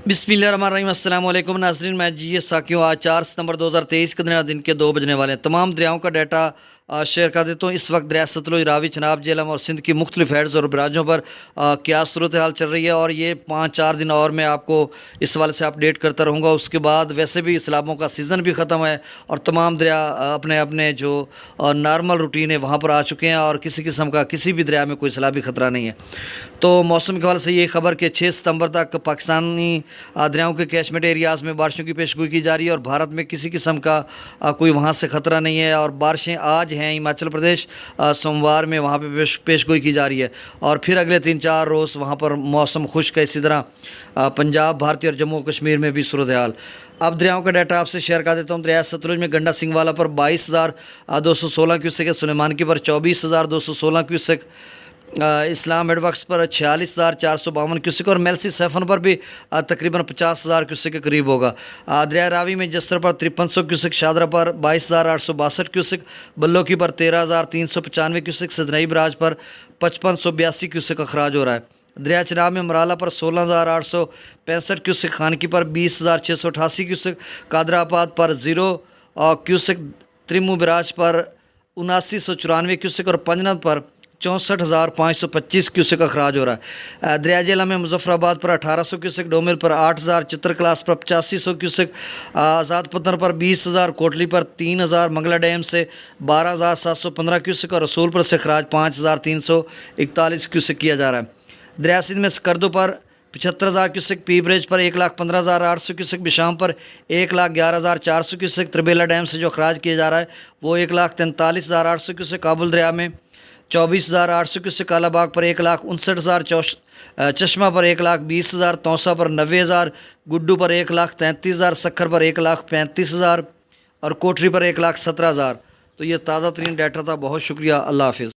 बिस्मिल्लाहिर्रहमानिर्रहीम। अस्सलाम वालेकुम नाज़रीन, मैं जी साकियों। आज 4 सितंबर 2023 के दिन के 2 बजने वाले हैं। तमाम दरियाओं का डाटा शेयर कर देता हूँ। इस वक्त दरिया सतलुज, रावी, चनाब, झेलम और सिंध की मुख्तलिफ हैड्स और बराजों पर क्या सूरत हाल चल रही है, और ये 5-4 दिन और मैं आपको इस हवाले से अपडेट करता रहूँगा। उसके बाद वैसे भी सैलाबों का सीज़न भी ख़त्म है और तमाम दरिया अपने अपने जो नॉर्मल रूटीन है वहाँ पर आ चुके हैं, और किसी किस्म का किसी भी दरिया में कोई सैलाबी ख़तरा नहीं है। तो मौसम के हवाले से ये खबर कि 6 सितंबर तक पाकिस्तानी दरियाओं के कैचमेंट एरियाज़ में बारिशों की पेशगोई की जा रही है, और भारत में किसी किस्म का कोई वहाँ से ख़तरा नहीं है। और बारिशें आज हैं हिमाचल प्रदेश, सोमवार में वहाँ पे पेशगोई की जा रही है, और फिर अगले 3-4 रोज़ वहाँ पर मौसम खुश्क है। इसी तरह पंजाब, भारतीय और जम्मू कश्मीर में भी सूरत हाल। अब दरियाओं का डाटा आपसे शेयर कर देता हूँ। दरिया सतलुज में गंडा सिंगवाला पर 22,216 क्यूसेक है, सुलेमानकी पर 24,216 क्यूसेक, इस्लाम हेडवर्क्स पर 46,452 क्यूसेक, और मेलसी सैफन पर भी तकरीबन 50,000 क्यूसेक के करीब होगा। दरिया रावी में जसर पर 5300 क्यूसेक, शादरा पर 22,862 क्यूसेक, बल्लोकी पर 13,395 क्यूसेक, सदनई बराज पर 5582 क्यूसेक अखराज हो रहा है। दरिया चनाब में मराला पर 16,865 क्यूसेक, खानकी पर 20,688 क्यूसेक, कादराबाद पर 0 क्यूसेक, त्रिमू बराज पर 7994 क्यूसेक, और पंजनद पर 64,525 क्यूसेक अखराज हो रहा है। दरिया झेलम में मुजफ्फराबाद पर 1800 क्यूसेक, डोमिल पर 8,000, चित्रकलास पर 8500 क्यूसेक, आज़ाद पत्थर पर 20,000, कोटली पर 3,000, मंगला डैम से 12,715 क्यूसेक, और रसूलपुर से अखराज 5,341 क्यूसेक किया जा रहा है। दरिया सिंध में स्कर्दो पर 75,000 क्यूसेक, पी ब्रिज पर 1,15,800 क्यूसेक, बिशाम पर 1,11,400 क्यूसेक, त्रिबेला डैम से जो अखराज किया जा रहा है वो 1,43,800 क्यूसेक, काबुल दरिया में 24,800 क्यूसेक, कालाबाग पर 1,59,000, चश्मा पर 1,20,000, तौसा पर 90,000, गुड्डू पर 1,33,000, सखर पर 1,35,000 और कोठरी पर 1,17,000। तो ये ताज़ा तरीन डाटा था। बहुत शुक्रिया। अल्लाह हाफिज़।